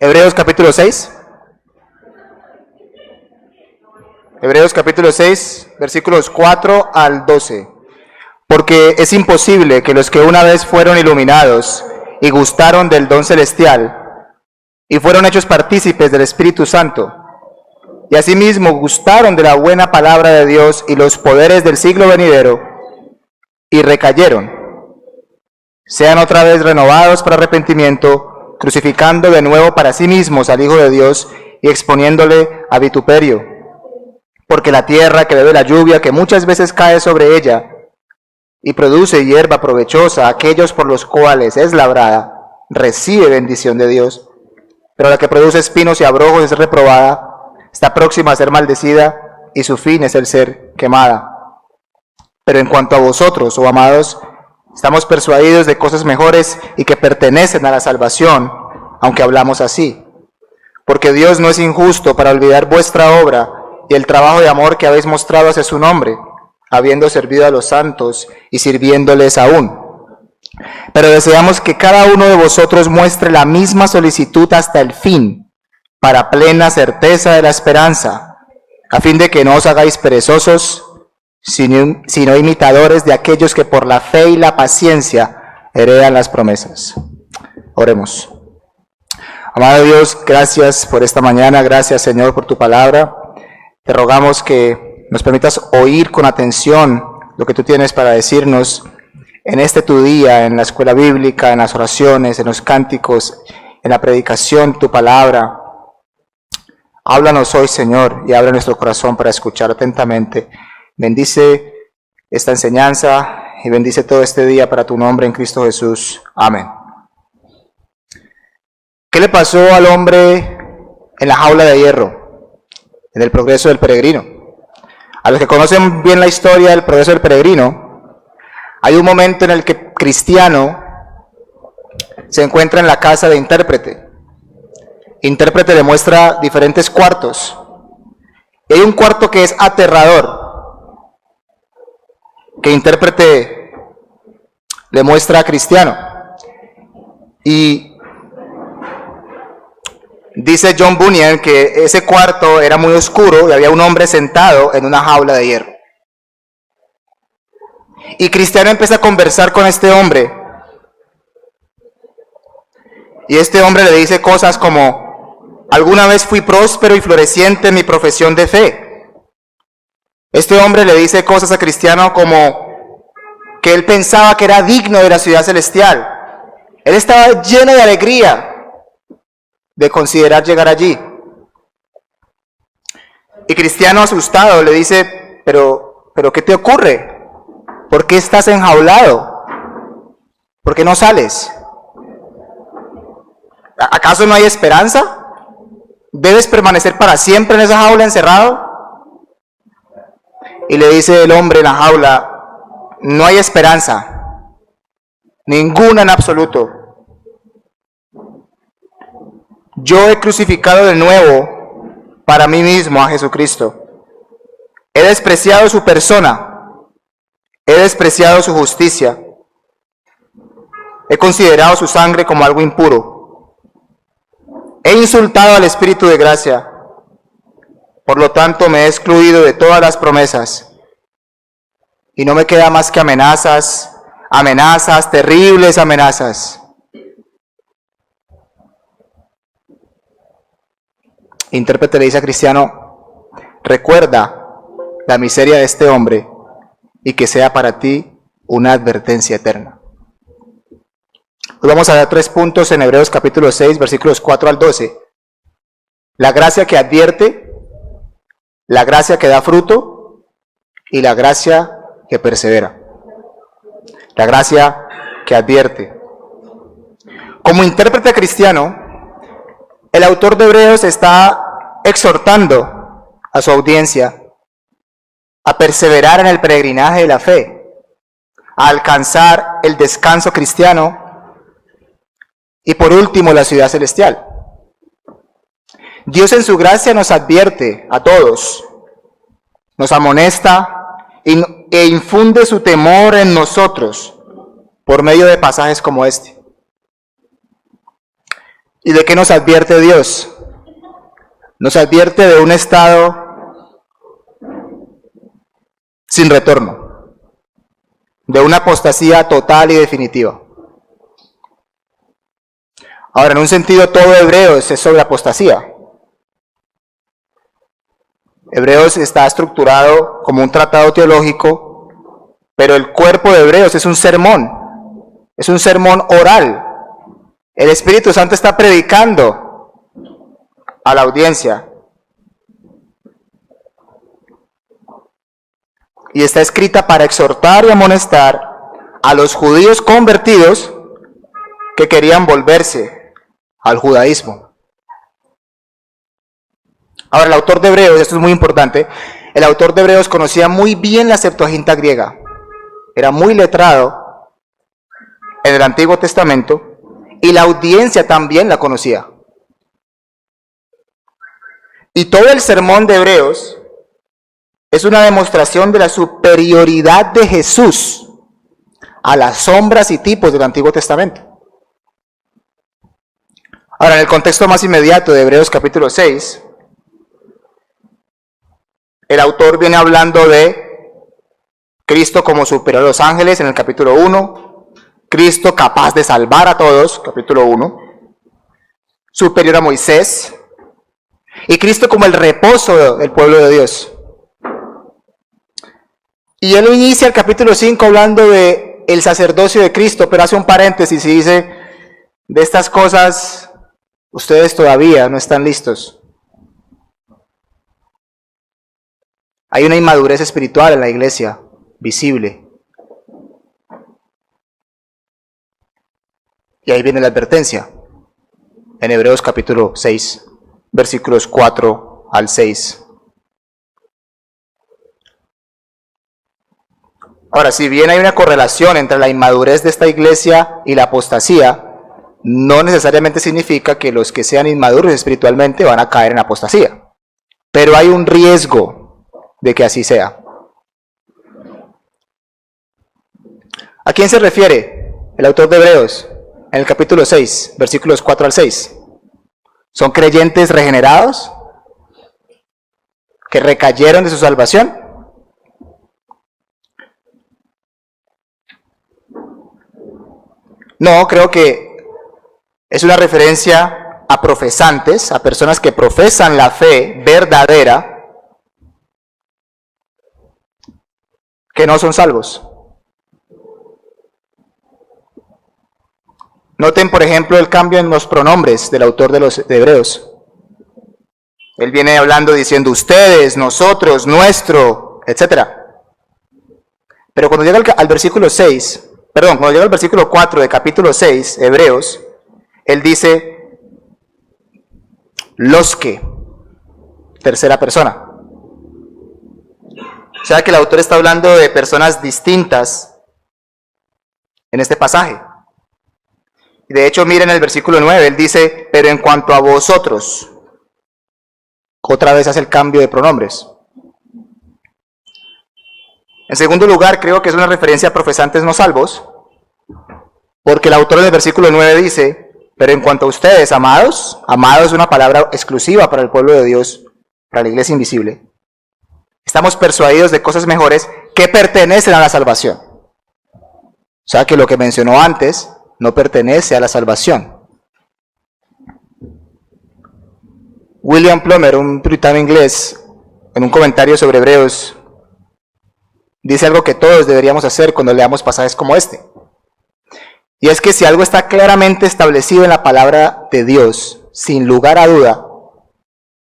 Hebreos capítulo 6. Hebreos capítulo 6, versículos 4 al 12. Porque es imposible que los que una vez fueron iluminados y gustaron del don celestial y fueron hechos partícipes del Espíritu Santo, y asimismo gustaron de la buena palabra de Dios y los poderes del siglo venidero, y recayeron, sean otra vez renovados para arrepentimiento, crucificando de nuevo para sí mismos al Hijo de Dios y exponiéndole a vituperio. Porque la tierra que bebe la lluvia que muchas veces cae sobre ella y produce hierba provechosa a aquellos por los cuales es labrada, recibe bendición de Dios. Pero la que produce espinos y abrojos es reprobada, está próxima a ser maldecida y su fin es el ser quemada. Pero en cuanto a vosotros, oh amados, estamos persuadidos de cosas mejores y que pertenecen a la salvación, aunque hablamos así. Porque Dios no es injusto para olvidar vuestra obra y el trabajo de amor que habéis mostrado hacia su nombre, habiendo servido a los santos y sirviéndoles aún. Pero deseamos que cada uno de vosotros muestre la misma solicitud hasta el fin, para plena certeza de la esperanza, a fin de que no os hagáis perezosos, sino imitadores de aquellos que por la fe y la paciencia heredan las promesas. Oremos. Amado Dios, gracias por esta mañana, gracias Señor por tu palabra. Te rogamos que nos permitas oír con atención lo que tú tienes para decirnos en este tu día, en la escuela bíblica, en las oraciones, en los cánticos, en la predicación, tu palabra. Háblanos hoy, Señor, y abre nuestro corazón para escuchar atentamente. Bendice esta enseñanza y bendice todo este día para tu nombre en Cristo Jesús. Amén. ¿Qué le pasó al hombre en la jaula de hierro? En el progreso del peregrino. A los que conocen bien la historia del progreso del peregrino, hay un momento en el que Cristiano se encuentra en la casa de Intérprete. Intérprete le muestra diferentes cuartos. Y hay un cuarto que es aterrador, que Intérprete le muestra a Cristiano. Y dice John Bunyan que ese cuarto era muy oscuro y había un hombre sentado en una jaula de hierro. Y Cristiano empieza a conversar con este hombre. Y este hombre le dice cosas como: alguna vez fui próspero y floreciente en mi profesión de fe. Este hombre le dice cosas a Cristiano como que él pensaba que era digno de la ciudad celestial. Él estaba lleno de alegría de considerar llegar allí. Y Cristiano, asustado, le dice: pero ¿qué te ocurre? ¿Por qué estás enjaulado? ¿Por qué no sales? ¿Acaso no hay esperanza? ¿Debes permanecer para siempre en esa jaula encerrado? Y le dice el hombre en la jaula: no hay esperanza, ninguna en absoluto. Yo he crucificado de nuevo para mí mismo a Jesucristo. He despreciado su persona, he despreciado su justicia, he considerado su sangre como algo impuro. He insultado al Espíritu de gracia, por lo tanto me he excluido de todas las promesas. Y no me queda más que amenazas, terribles amenazas. Intérprete le dice a Cristiano: recuerda la miseria de este hombre y que sea para ti una advertencia eterna. Hoy vamos a dar 3 puntos en Hebreos capítulo 6, versículos 4 al 12. La gracia que advierte, la gracia que da fruto y la gracia que persevera. La gracia que advierte. Como intérprete cristiano, el autor de Hebreos está exhortando a su audiencia a perseverar en el peregrinaje de la fe, a alcanzar el descanso cristiano y por último la ciudad celestial. Dios en su gracia nos advierte a todos, nos amonesta e infunde su temor en nosotros por medio de pasajes como este. ¿Y de qué nos advierte Dios? Nos advierte de un estado sin retorno, de una apostasía total y definitiva. Ahora, en un sentido, todo Hebreos es sobre apostasía. Hebreos está estructurado como un tratado teológico, pero el cuerpo de Hebreos es un sermón oral. El Espíritu Santo está predicando a la audiencia. Y está escrita para exhortar y amonestar a los judíos convertidos que querían volverse al judaísmo. Ahora, el autor de Hebreos, esto es muy importante, el autor de Hebreos conocía muy bien la Septuaginta griega, era muy letrado en el Antiguo Testamento, y la audiencia también la conocía. Y todo el sermón de Hebreos es una demostración de la superioridad de Jesús a las sombras y tipos del Antiguo Testamento. Ahora, en el contexto más inmediato de Hebreos capítulo 6, el autor viene hablando de Cristo como superior a los ángeles en el capítulo 1, Cristo capaz de salvar a todos, capítulo 1, superior a Moisés, y Cristo como el reposo del pueblo de Dios. Y él inicia el capítulo 5 hablando de el sacerdocio de Cristo, pero hace un paréntesis y dice, de estas cosas ustedes todavía no están listos. Hay una inmadurez espiritual en la iglesia, visible. Y ahí viene la advertencia, en Hebreos capítulo 6, versículos 4 al 6. Ahora, si bien hay una correlación entre la inmadurez de esta iglesia y la apostasía, no necesariamente significa que los que sean inmaduros espiritualmente van a caer en apostasía. Pero hay un riesgo de que así sea. ¿A quién se refiere el autor de Hebreos en el capítulo 6, versículos 4 al 6? ¿Son creyentes regenerados que recayeron de su salvación? No, creo que es una referencia a profesantes, a personas que profesan la fe verdadera, que no son salvos. Noten, por ejemplo, el cambio en los pronombres del autor de Hebreos. Él viene hablando diciendo ustedes, nosotros, nuestro, etc. Pero cuando llega al versículo 6, cuando llega al versículo 4 de capítulo 6, Hebreos, él dice los que, tercera persona. O sea que el autor está hablando de personas distintas en este pasaje. De hecho, miren el versículo 9, él dice, pero en cuanto a vosotros, otra vez hace el cambio de pronombres. En segundo lugar, creo que es una referencia a profesantes no salvos, porque el autor del versículo 9 dice, pero en cuanto a ustedes, amados, amados es una palabra exclusiva para el pueblo de Dios, para la iglesia invisible. Estamos persuadidos de cosas mejores que pertenecen a la salvación. O sea que lo que mencionó antes no pertenece a la salvación. William Plumer, un puritano inglés, en un comentario sobre Hebreos, dice algo que todos deberíamos hacer cuando leamos pasajes como este. Y es que si algo está claramente establecido en la palabra de Dios, sin lugar a duda,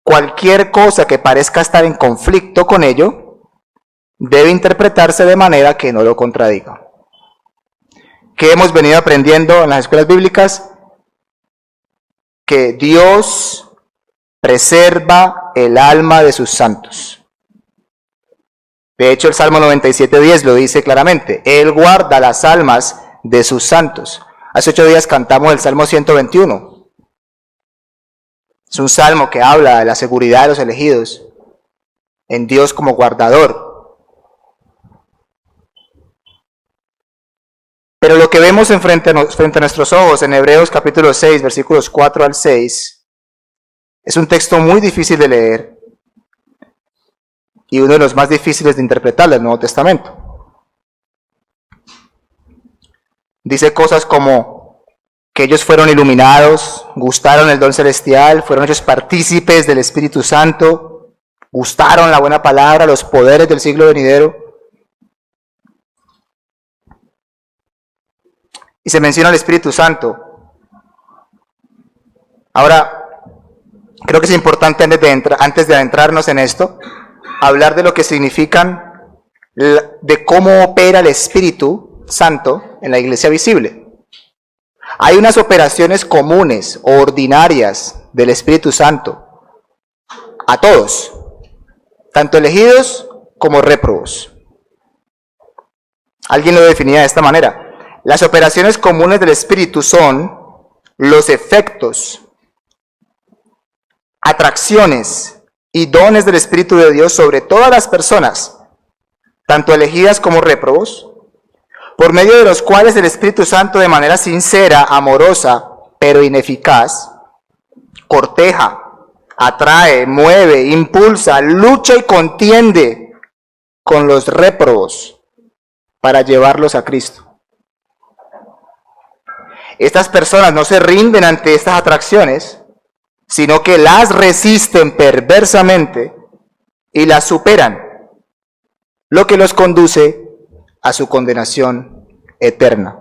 cualquier cosa que parezca estar en conflicto con ello, debe interpretarse de manera que no lo contradiga. ¿Qué hemos venido aprendiendo en las escuelas bíblicas? Que Dios preserva el alma de sus santos. De hecho, el Salmo 97:10 lo dice claramente. Él guarda las almas de sus santos. Hace 8 días cantamos el Salmo 121. Es un salmo que habla de la seguridad de los elegidos en Dios como guardador. Pero lo que vemos frente a nuestros ojos en Hebreos capítulo 6, versículos 4 al 6, es un texto muy difícil de leer y uno de los más difíciles de interpretar del Nuevo Testamento. Dice cosas como que ellos fueron iluminados, gustaron el don celestial, fueron hechos partícipes del Espíritu Santo, gustaron la buena palabra, los poderes del siglo venidero. Y se menciona el Espíritu Santo. Ahora, creo que es importante antes de adentrarnos en esto, hablar de lo que significan, de cómo opera el Espíritu Santo en la iglesia visible. Hay unas operaciones comunes o ordinarias del Espíritu Santo a todos, tanto elegidos como réprobos. Alguien lo definía de esta manera. Las operaciones comunes del Espíritu son los efectos, atracciones y dones del Espíritu de Dios sobre todas las personas, tanto elegidas como réprobos, por medio de los cuales el Espíritu Santo de manera sincera, amorosa, pero ineficaz, corteja, atrae, mueve, impulsa, lucha y contiende con los réprobos para llevarlos a Cristo. Estas personas no se rinden ante estas atracciones, sino que las resisten perversamente y las superan, lo que los conduce a su condenación eterna.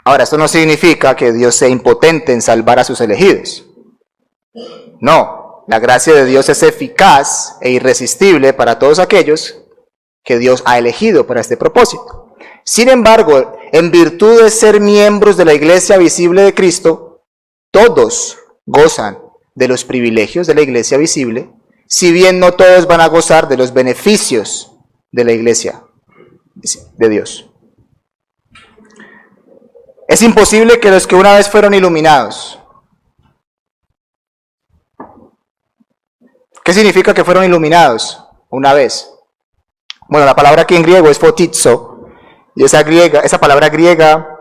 Ahora, esto no significa que Dios sea impotente en salvar a sus elegidos. No, la gracia de Dios es eficaz e irresistible para todos aquellos que Dios ha elegido para este propósito. Sin embargo, en virtud de ser miembros de la iglesia visible de Cristo, todos gozan de los privilegios de la iglesia visible, si bien no todos van a gozar de los beneficios de la iglesia de Dios. Es imposible que los que una vez fueron iluminados. ¿Qué significa que fueron iluminados una vez? Bueno, la palabra aquí en griego es photizo, y esa palabra griega,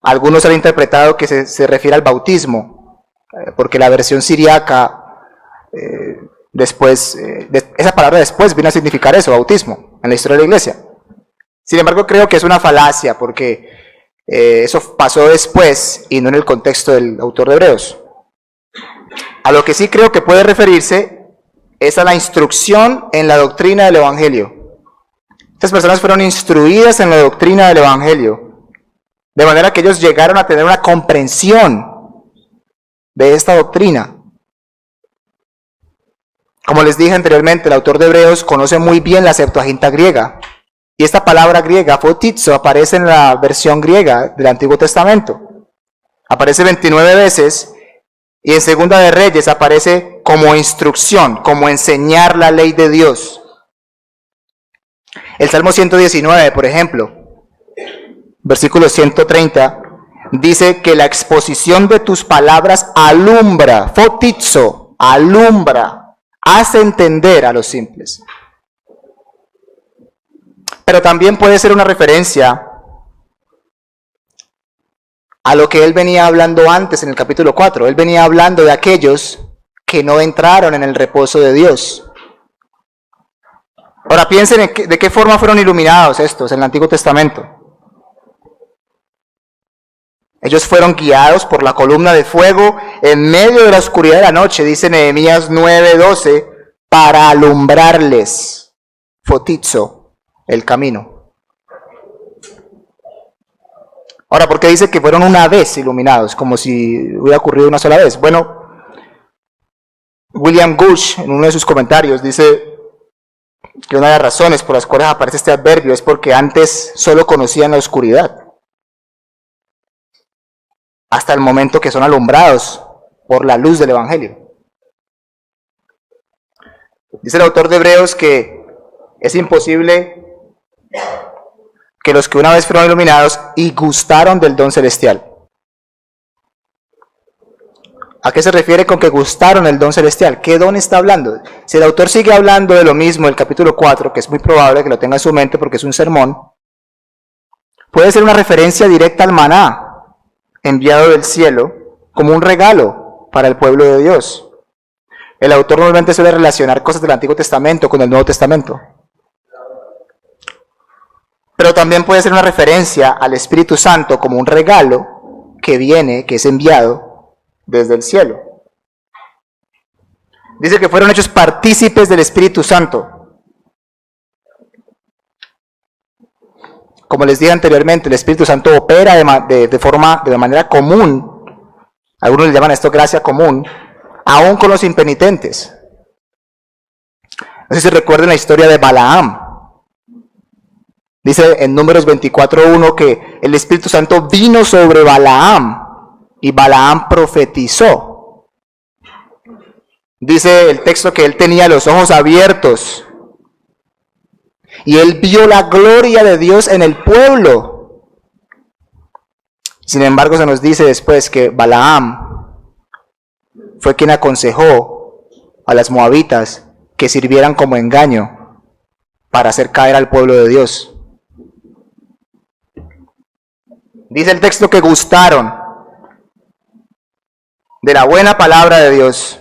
algunos han interpretado que se refiere al bautismo, porque la versión siriaca, esa palabra después vino a significar eso, bautismo, en la historia de la iglesia. Sin embargo, creo que es una falacia, porque eso pasó después y no en el contexto del autor de Hebreos. A lo que sí creo que puede referirse es a la instrucción en la doctrina del Evangelio. Estas personas fueron instruidas en la doctrina del Evangelio, de manera que ellos llegaron a tener una comprensión de esta doctrina. Como les dije anteriormente, el autor de Hebreos conoce muy bien la Septuaginta griega, y esta palabra griega, photizo, aparece en la versión griega del Antiguo Testamento. Aparece 29 veces, y en Segunda de Reyes aparece como instrucción, como enseñar la ley de Dios. El Salmo 119, por ejemplo, versículo 130, dice que la exposición de tus palabras alumbra, photizo, alumbra, hace entender a los simples. Pero también puede ser una referencia a lo que él venía hablando antes en el capítulo 4. Él venía hablando de aquellos que no entraron en el reposo de Dios. Ahora piensen de qué forma fueron iluminados estos en el Antiguo Testamento. Ellos fueron guiados por la columna de fuego en medio de la oscuridad de la noche, dice Nehemías 9:12, para alumbrarles, photizo, el camino. Ahora, ¿por qué dice que fueron una vez iluminados? Como si hubiera ocurrido una sola vez. Bueno, William Gush, en uno de sus comentarios, dice que una de las razones por las cuales aparece este adverbio es porque antes solo conocían la oscuridad, hasta el momento que son alumbrados por la luz del Evangelio. Dice el autor de Hebreos que es imposible que los que una vez fueron iluminados y gustaron del don celestial. ¿A qué se refiere con que gustaron el don celestial? ¿Qué don está hablando? Si el autor sigue hablando de lo mismo del capítulo 4, que es muy probable que lo tenga en su mente porque es un sermón, puede ser una referencia directa al maná, enviado del cielo, como un regalo para el pueblo de Dios. El autor normalmente suele relacionar cosas del Antiguo Testamento con el Nuevo Testamento. Pero también puede ser una referencia al Espíritu Santo como un regalo que viene, que es enviado desde el cielo. Dice que fueron hechos partícipes del Espíritu Santo. Como les dije anteriormente, el Espíritu Santo opera de manera común. Algunos le llaman a esto gracia común, aún con los impenitentes. No sé si recuerden la historia de Balaam. Dice en Números 24:1 que el Espíritu Santo vino sobre Balaam y Balaam profetizó. Dice el texto que él tenía los ojos abiertos y él vio la gloria de Dios en el pueblo. Sin embargo, se nos dice después que Balaam fue quien aconsejó a las moabitas que sirvieran como engaño para hacer caer al pueblo de Dios. Dice el texto que gustaron de la buena palabra de Dios.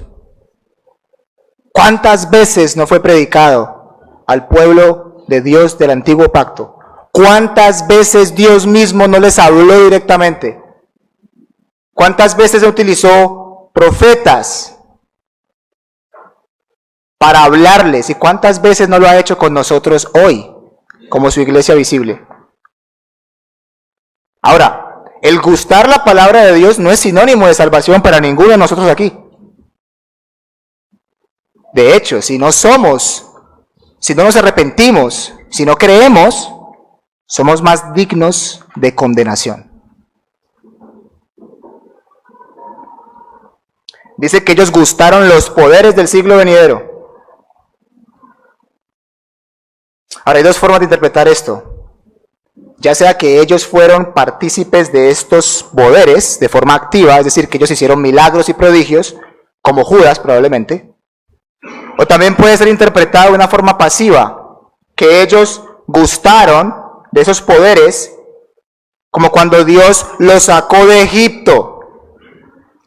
¿Cuántas veces no fue predicado al pueblo de Dios del antiguo pacto? ¿Cuántas veces Dios mismo no les habló directamente? ¿Cuántas veces utilizó profetas para hablarles? ¿Y cuántas veces no lo ha hecho con nosotros hoy, como su iglesia visible? Ahora, el gustar la palabra de Dios no es sinónimo de salvación para ninguno de nosotros aquí. De hecho, si no nos arrepentimos, si no creemos, somos más dignos de condenación. Dice que ellos gustaron los poderes del siglo venidero. Ahora, hay dos formas de interpretar esto. Ya sea que ellos fueron partícipes de estos poderes de forma activa, es decir, que ellos hicieron milagros y prodigios, como Judas probablemente, o también puede ser interpretado de una forma pasiva, que ellos gustaron de esos poderes, como cuando Dios los sacó de Egipto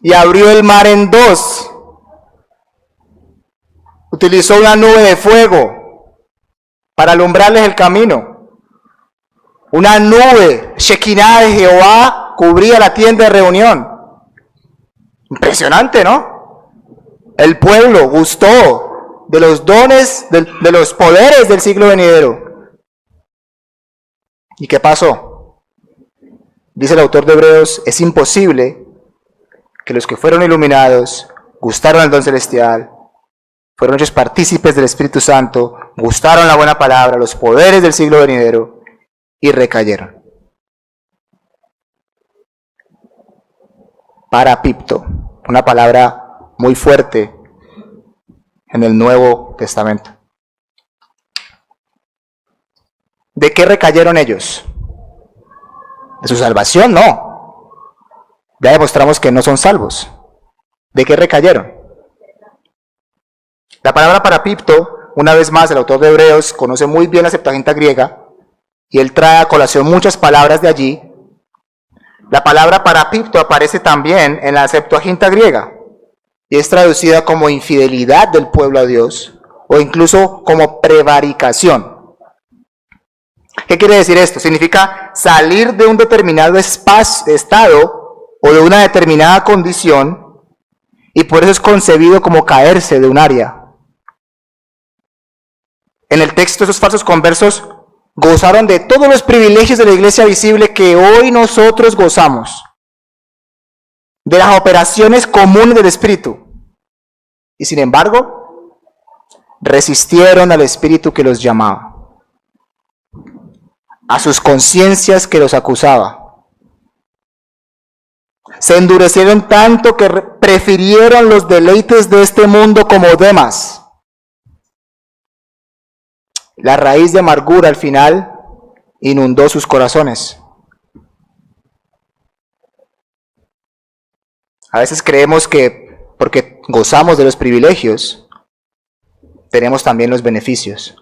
y abrió el mar en dos, utilizó una nube de fuego para alumbrarles el camino. Una nube, Shekinah de Jehová, cubría la tienda de reunión. Impresionante, ¿no? El pueblo gustó de los dones, de los poderes del siglo venidero. ¿Y qué pasó? Dice el autor de Hebreos, es imposible que los que fueron iluminados, gustaron el don celestial, fueron hechos partícipes del Espíritu Santo, gustaron la buena palabra, los poderes del siglo venidero, y recayeron. Parapipto, una palabra muy fuerte en el Nuevo Testamento. ¿De qué recayeron ellos? ¿De su salvación? No. Ya demostramos que no son salvos. ¿De qué recayeron? La palabra parapipto, una vez más, el autor de Hebreos conoce muy bien la Septuaginta griega, y él trae a colación muchas palabras de allí. La palabra parapipto aparece también en la Septuaginta griega y es traducida como infidelidad del pueblo a Dios o incluso como prevaricación. ¿Qué quiere decir esto? Significa salir de un determinado estado o de una determinada condición y por eso es concebido como caerse de un área. En el texto, esos falsos conversos gozaron de todos los privilegios de la iglesia visible que hoy nosotros gozamos, de las operaciones comunes del Espíritu, y sin embargo, resistieron al Espíritu que los llamaba, a sus conciencias que los acusaba. Se endurecieron tanto que prefirieron los deleites de este mundo como demás. La raíz de amargura al final inundó sus corazones. A veces creemos que porque gozamos de los privilegios, tenemos también los beneficios.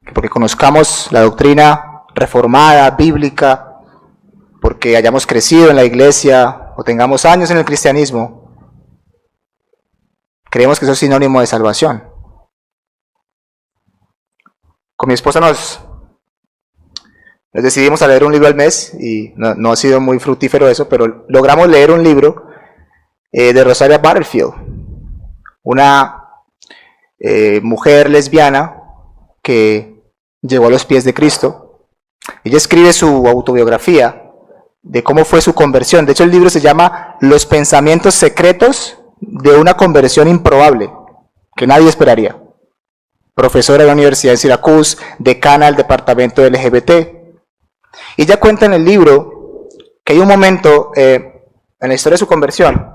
Que porque conozcamos la doctrina reformada, bíblica, porque hayamos crecido en la iglesia o tengamos años en el cristianismo, creemos que eso es sinónimo de salvación. Con mi esposa nos decidimos a leer un libro al mes y no ha sido muy fructífero eso, pero logramos leer un libro de Rosaria Butterfield, una mujer lesbiana que llegó a los pies de Cristo. Ella escribe su autobiografía de cómo fue su conversión. De hecho, el libro se llama Los pensamientos secretos de una conversión improbable, que nadie esperaría. Profesora de la Universidad de Syracuse, decana del departamento de LGBT. Y ella cuenta en el libro que hay un momento en la historia de su conversión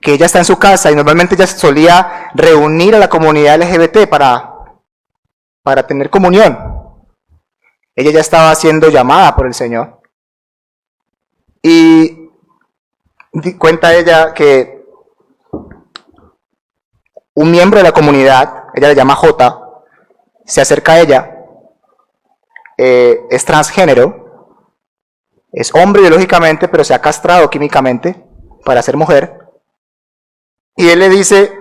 que ella está en su casa y normalmente ella solía reunir a la comunidad LGBT para tener comunión. Ella ya estaba siendo llamada por el Señor. Y cuenta ella que un miembro de la comunidad, ella le llama J, se acerca a ella, es transgénero, es hombre biológicamente, pero se ha castrado químicamente para ser mujer. Y él le dice,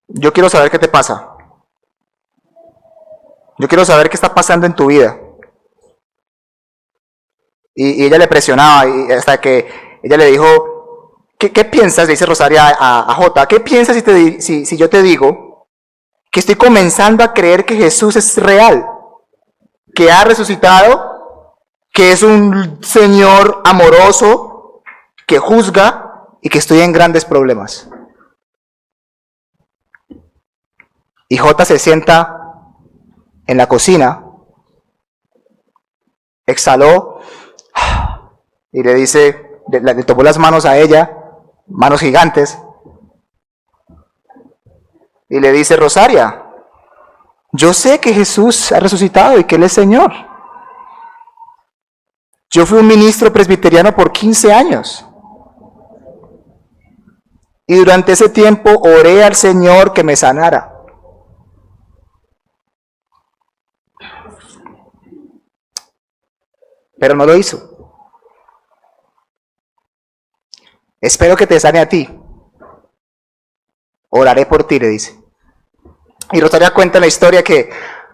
yo quiero saber qué te pasa. Yo quiero saber qué está pasando en tu vida. Y ella le presionaba y hasta que ella le dijo, ¿qué piensas? Le dice Rosaria a J, ¿qué piensas si yo te digo que estoy comenzando a creer que Jesús es real, que ha resucitado, que es un Señor amoroso, que juzga y que estoy en grandes problemas? Y J se sienta en la cocina, exhaló y le dice, le tomó las manos a ella, manos gigantes, y le dice, Rosaria, yo sé que Jesús ha resucitado y que Él es Señor. Yo fui un ministro presbiteriano por 15 años. Y durante ese tiempo oré al Señor que me sanara. Pero no lo hizo. Espero que te sane a ti. Oraré por ti, le dice. Y Rosaria cuenta la historia que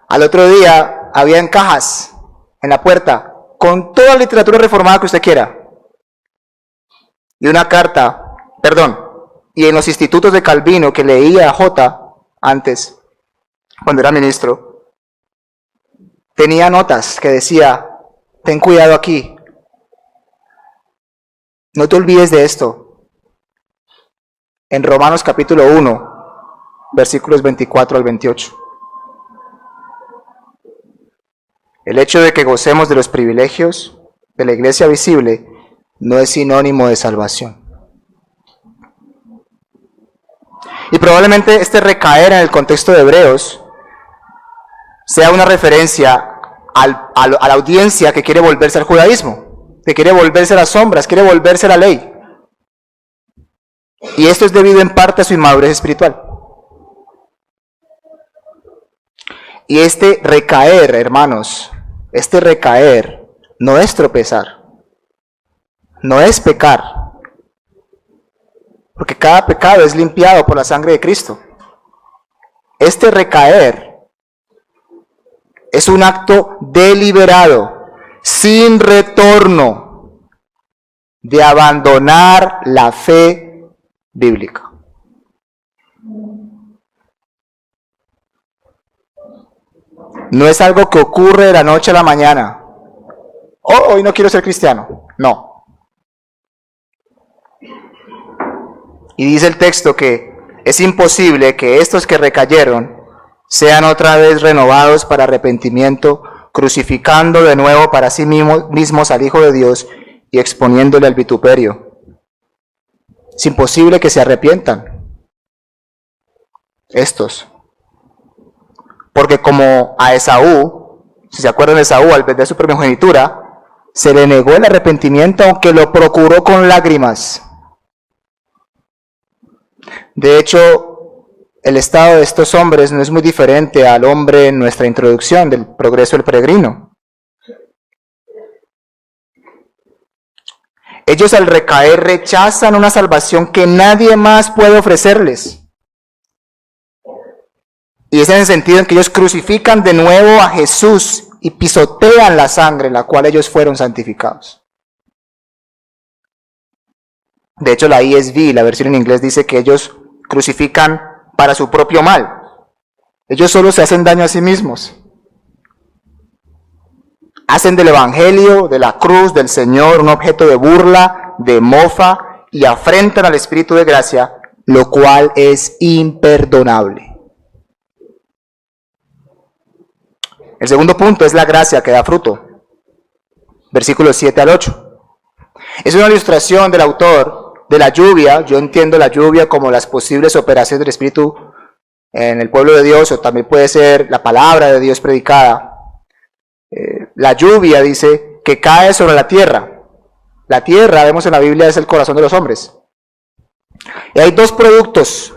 al otro día habían cajas en la puerta con toda la literatura reformada que usted quiera. Y una carta, y en los institutos de Calvino que leía a J antes, cuando era ministro, tenía notas que decía, ten cuidado aquí, no te olvides de esto. En Romanos capítulo 1, versículos 24 al 28. El hecho de que gocemos de los privilegios de la iglesia visible no es sinónimo de salvación. Y probablemente este recaer en el contexto de Hebreos sea una referencia a la audiencia que quiere volverse al judaísmo, que quiere volverse a las sombras, quiere volverse a la ley. Y esto es debido en parte a su inmadurez espiritual. Y este recaer, hermanos, este recaer no es tropezar, no es pecar, porque cada pecado es limpiado por la sangre de Cristo. Este recaer es un acto deliberado, sin retorno, de abandonar la fe bíblica. No es algo que ocurre de la noche a la mañana. Oh, hoy no quiero ser cristiano. No. Y dice el texto que es imposible que estos que recayeron sean otra vez renovados para arrepentimiento, crucificando de nuevo para sí mismos al Hijo de Dios y exponiéndole al vituperio. Es imposible que se arrepientan estos. Porque como a Esaú, si se acuerdan de Esaú, al vender su primogenitura, se le negó el arrepentimiento aunque lo procuró con lágrimas. De hecho, el estado de estos hombres no es muy diferente al hombre en nuestra introducción del progreso del peregrino. Ellos al recaer rechazan una salvación que nadie más puede ofrecerles. Y es en el sentido en que ellos crucifican de nuevo a Jesús y pisotean la sangre en la cual ellos fueron santificados. De hecho, la ESV, la versión en inglés, dice que ellos crucifican para su propio mal. Ellos solo se hacen daño a sí mismos. Hacen del evangelio, de la cruz, del Señor, un objeto de burla, de mofa, y afrentan al Espíritu de gracia, lo cual es imperdonable. El segundo punto es la gracia que da fruto. Versículos 7 al 8. Es una ilustración del autor de la lluvia. Yo entiendo la lluvia como las posibles operaciones del Espíritu en el pueblo de Dios, o también puede ser la palabra de Dios predicada. La lluvia dice que cae sobre la tierra. La tierra, vemos en la Biblia, es el corazón de los hombres. Y hay dos productos.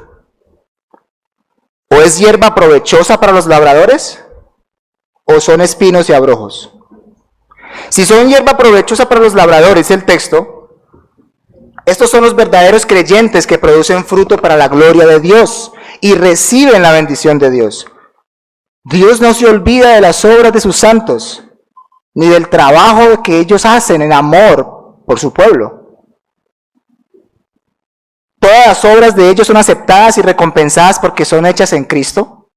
O es hierba provechosa para los labradores, o son espinos y abrojos. Si son hierba provechosa para los labradores, el texto, estos son los verdaderos creyentes que producen fruto para la gloria de Dios y reciben la bendición de Dios. Dios no se olvida de las obras de sus santos, ni del trabajo que ellos hacen en amor por su pueblo. Todas las obras de ellos son aceptadas y recompensadas porque son hechas en Cristo,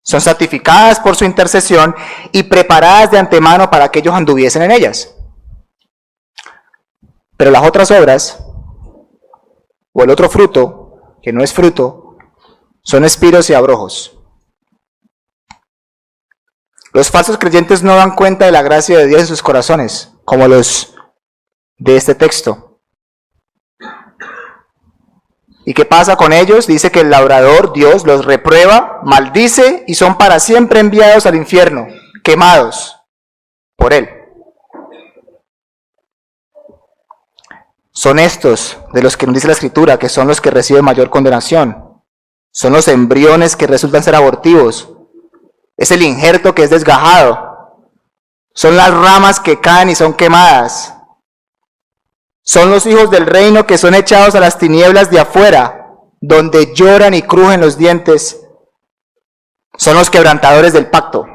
son santificadas por su intercesión y preparadas de antemano para que ellos anduviesen en ellas. Pero las otras obras, o el otro fruto, que no es fruto, son espinos y abrojos. Los falsos creyentes no dan cuenta de la gracia de Dios en sus corazones, como los de este texto. ¿Y qué pasa con ellos? Dice que el labrador, Dios, los reprueba, maldice y son para siempre enviados al infierno, quemados por él. Son estos de los que nos dice la Escritura, que son los que reciben mayor condenación. Son los embriones que resultan ser abortivos. Es el injerto que es desgajado. Son las ramas que caen y son quemadas. Son los hijos del reino que son echados a las tinieblas de afuera, donde lloran y crujen los dientes. Son los quebrantadores del pacto.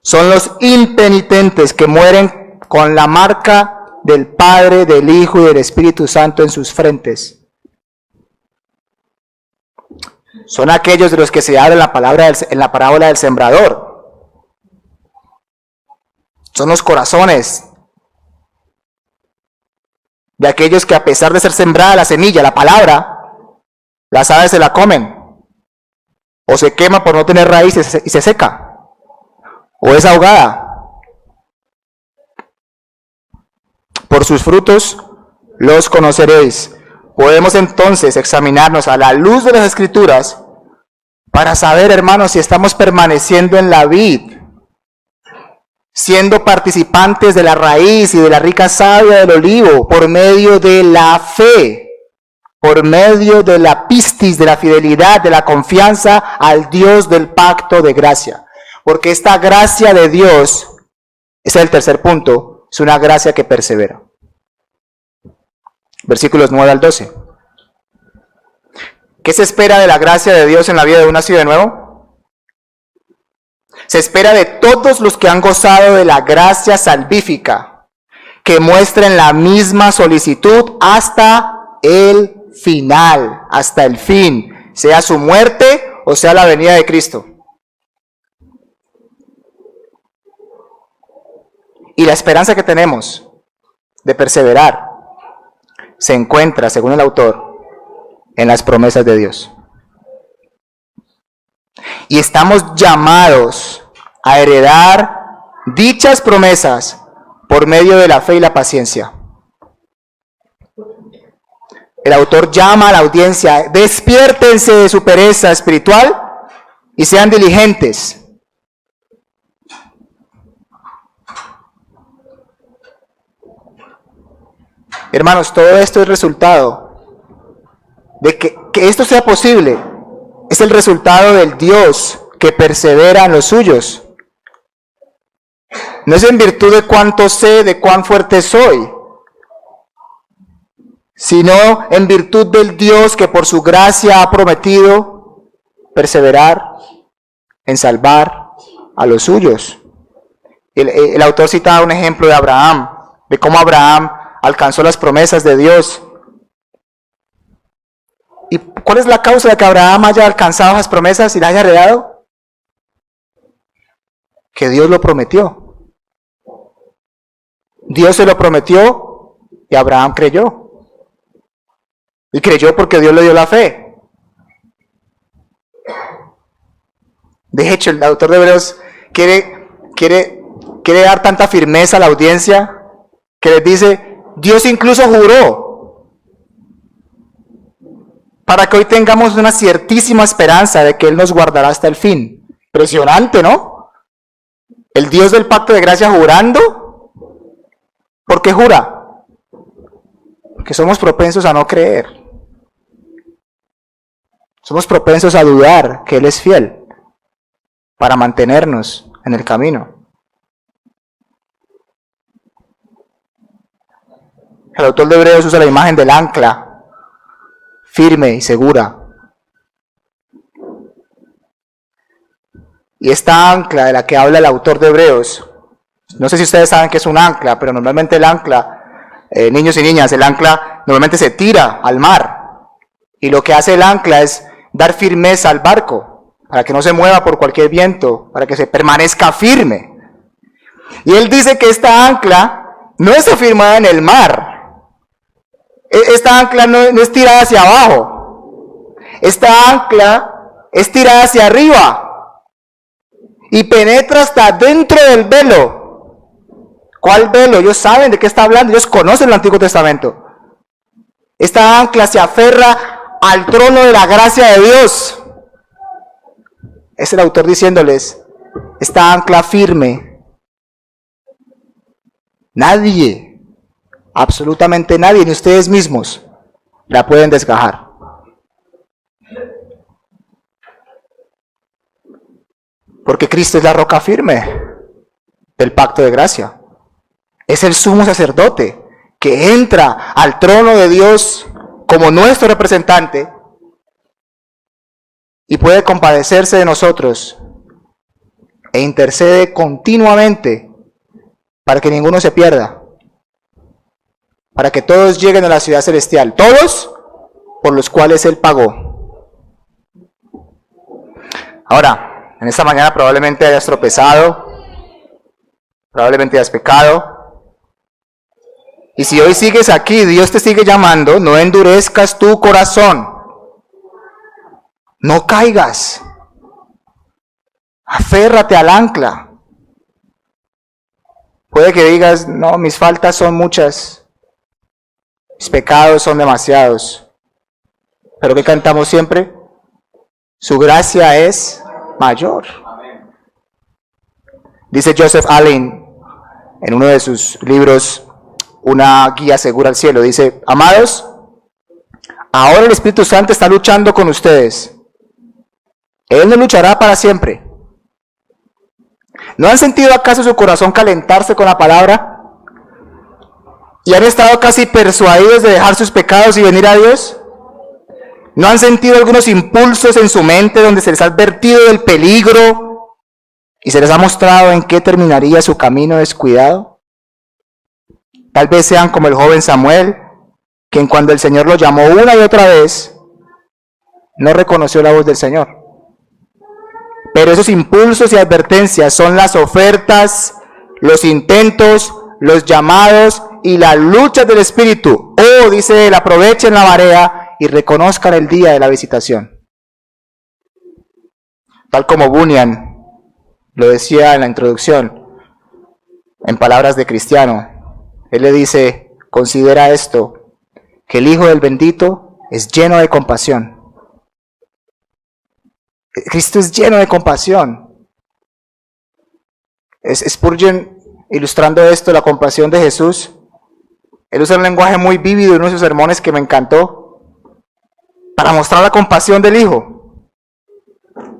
Son los impenitentes que mueren con la marca del Padre, del Hijo y del Espíritu Santo en sus frentes. Son aquellos de los que se habla en la parábola del sembrador. Son los corazones de aquellos que, a pesar de ser sembrada la semilla, la palabra, las aves se la comen, o se quema por no tener raíces y se seca, o es ahogada. Por sus frutos los conoceréis. Podemos entonces examinarnos a la luz de las Escrituras para saber, hermanos, si estamos permaneciendo en la vid, siendo participantes de la raíz y de la rica savia del olivo, por medio de la fe, por medio de la pistis, de la fidelidad, de la confianza al Dios del pacto de gracia. Porque esta gracia de Dios, ese es el tercer punto, es una gracia que persevera. Versículos 9 al 12. ¿Qué se espera de la gracia de Dios en la vida de un nacido de nuevo? Se espera de todos los que han gozado de la gracia salvífica, que muestren la misma solicitud hasta el final, hasta el fin, sea su muerte o sea la venida de Cristo. Y la esperanza que tenemos de perseverar se encuentra, según el autor, en las promesas de Dios. Y estamos llamados a heredar dichas promesas por medio de la fe y la paciencia. El autor llama a la audiencia: despiértense de su pereza espiritual y sean diligentes. Hermanos, todo esto es resultado de que esto sea posible, es el resultado del Dios que persevera en los suyos. No es en virtud de cuánto sé, de cuán fuerte soy, sino en virtud del Dios que por su gracia ha prometido perseverar en salvar a los suyos. El autor cita un ejemplo de Abraham, de cómo Abraham alcanzó las promesas de Dios. ¿Y cuál es la causa de que Abraham haya alcanzado esas promesas y las haya heredado? Que Dios lo prometió. Dios se lo prometió y Abraham creyó. Y creyó porque Dios le dio la fe. De hecho, el autor de Hebreos quiere dar tanta firmeza a la audiencia que les dice, Dios incluso juró para que hoy tengamos una ciertísima esperanza de que Él nos guardará hasta el fin. Impresionante, ¿no? El Dios del pacto de gracia jurando. ¿Por qué jura? Porque somos propensos a no creer. Somos propensos a dudar que Él es fiel para mantenernos en el camino. El autor de Hebreos usa la imagen del ancla, firme y segura. Y esta ancla de la que habla el autor de Hebreos, no sé si ustedes saben qué es un ancla, pero normalmente el ancla, niños y niñas, el ancla normalmente se tira al mar. Y lo que hace el ancla es dar firmeza al barco, para que no se mueva por cualquier viento, para que se permanezca firme. Y él dice que esta ancla no es afirmada en el mar. Esta ancla no es tirada hacia abajo. Esta ancla es tirada hacia arriba y penetra hasta dentro del velo. ¿Cuál velo? Ellos saben de qué está hablando, ellos conocen el Antiguo Testamento. Esta ancla se aferra al trono de la gracia de Dios. Es el autor diciéndoles, esta ancla firme. Nadie, absolutamente nadie, ni ustedes mismos, la pueden desgajar. Porque Cristo es la roca firme del pacto de gracia. Es el sumo sacerdote que entra al trono de Dios como nuestro representante y puede compadecerse de nosotros e intercede continuamente para que ninguno se pierda, para que todos lleguen a la ciudad celestial, todos por los cuales Él pagó. Ahora, en esta mañana probablemente hayas tropezado, probablemente hayas pecado. Y si hoy sigues aquí, Dios te sigue llamando, no endurezcas tu corazón. No caigas. Aférrate al ancla. Puede que digas, no, mis faltas son muchas. Mis pecados son demasiados. Pero ¿qué cantamos siempre? Su gracia es mayor. Dice Joseph Allen en uno de sus libros, Una guía segura al cielo, dice, amados, ahora el Espíritu Santo está luchando con ustedes. Él no luchará para siempre. ¿No han sentido acaso su corazón calentarse con la palabra? ¿Y han estado casi persuadidos de dejar sus pecados y venir a Dios? ¿No han sentido algunos impulsos en su mente donde se les ha advertido del peligro y se les ha mostrado en qué terminaría su camino descuidado? Tal vez sean como el joven Samuel, quien cuando el Señor lo llamó una y otra vez, no reconoció la voz del Señor. Pero esos impulsos y advertencias son las ofertas, los intentos, los llamados y las luchas del Espíritu. Oh, dice él, aprovechen la marea y reconozcan el día de la visitación. Tal como Bunyan lo decía en la introducción, en palabras de cristiano, él le dice, considera esto, que el Hijo del Bendito es lleno de compasión. Cristo es lleno de compasión. Spurgeon, ilustrando esto, la compasión de Jesús, él usa un lenguaje muy vívido en uno de sus sermones que me encantó, para mostrar la compasión del Hijo.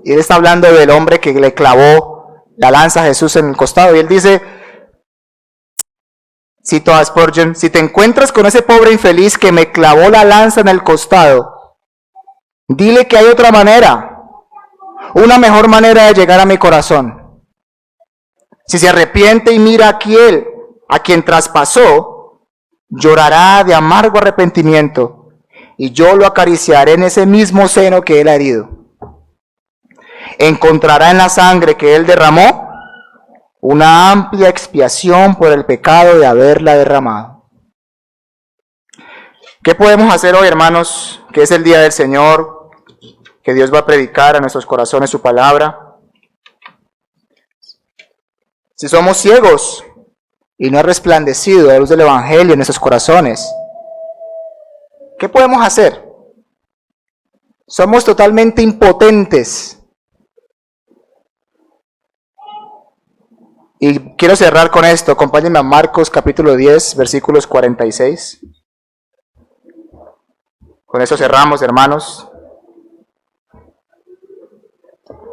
Y él está hablando del hombre que le clavó la lanza a Jesús en el costado. Y él dice, cito a Spurgeon, si te encuentras con ese pobre infeliz que me clavó la lanza en el costado, dile que hay otra manera, una mejor manera de llegar a mi corazón. Si se arrepiente y mira a quien traspasó, llorará de amargo arrepentimiento, y yo lo acariciaré en ese mismo seno que él ha herido. Encontrará en la sangre que él derramó una amplia expiación por el pecado de haberla derramado. ¿Qué podemos hacer hoy, hermanos? Que es el día del Señor, que Dios va a predicar a nuestros corazones su palabra. Si somos ciegos y no ha resplandecido la luz del Evangelio en nuestros corazones, ¿qué podemos hacer? Somos totalmente impotentes. Y quiero cerrar con esto. Acompáñenme a Marcos capítulo 10, versículos 46. Con eso cerramos, hermanos.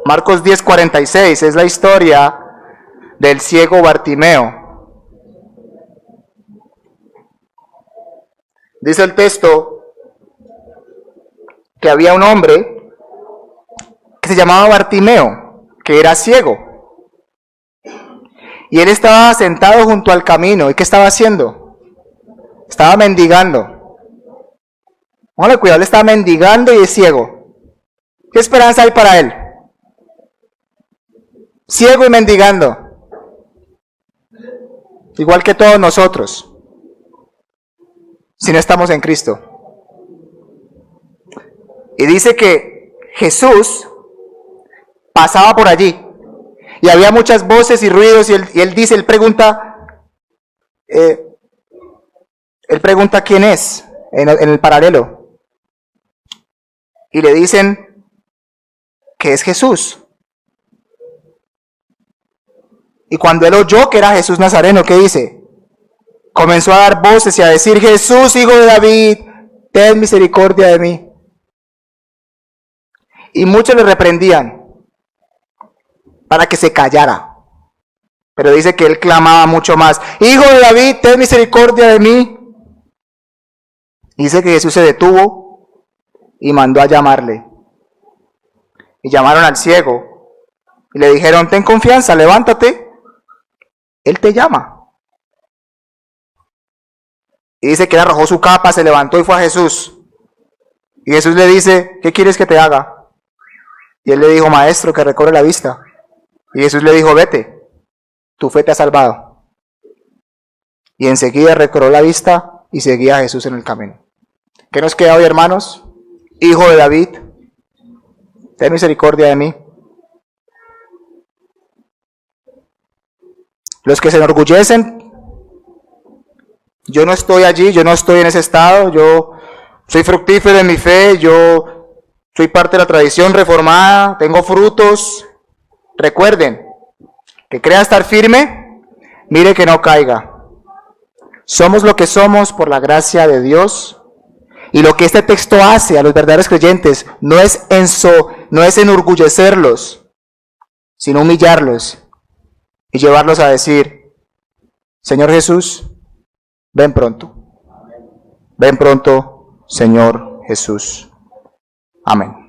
Marcos 10, 46 es la historia del ciego Bartimeo. Dice el texto que había un hombre que se llamaba Bartimeo, que era ciego. Y él estaba sentado junto al camino. ¿Y qué estaba haciendo? Estaba mendigando. Póngale cuidado, él estaba mendigando y es ciego. ¿Qué esperanza hay para él? Ciego y mendigando. Igual que todos nosotros, si no estamos en Cristo. Y dice que Jesús pasaba por allí. Y había muchas voces y ruidos, y él pregunta quién es en el paralelo. Y le dicen que es Jesús. Y cuando él oyó que era Jesús Nazareno, ¿qué dice? Comenzó a dar voces y a decir, Jesús, hijo de David, ten misericordia de mí. Y muchos le reprendían para que se callara. Pero dice que él clamaba mucho más, Hijo de David, ten misericordia de mí. Dice que Jesús se detuvo y mandó a llamarle. Y llamaron al ciego y le dijeron, ten confianza, levántate, él te llama. Y dice que él arrojó su capa, se levantó y fue a Jesús. Y Jesús le dice, ¿qué quieres que te haga? Y él le dijo, maestro, que recobre la vista. Y Jesús le dijo, vete, tu fe te ha salvado. Y enseguida recobró la vista y seguía a Jesús en el camino. ¿Qué nos queda hoy, hermanos? Hijo de David, ten misericordia de mí. Los que se enorgullecen, yo no estoy allí, yo no estoy en ese estado, yo soy fructífero en mi fe, yo soy parte de la tradición reformada, tengo frutos. Recuerden, que crea estar firme, mire que no caiga. Somos lo que somos por la gracia de Dios. Y lo que este texto hace a los verdaderos creyentes no es enorgullecerlos, sino humillarlos y llevarlos a decir, Señor Jesús, ven pronto. Ven pronto, Señor Jesús. Amén.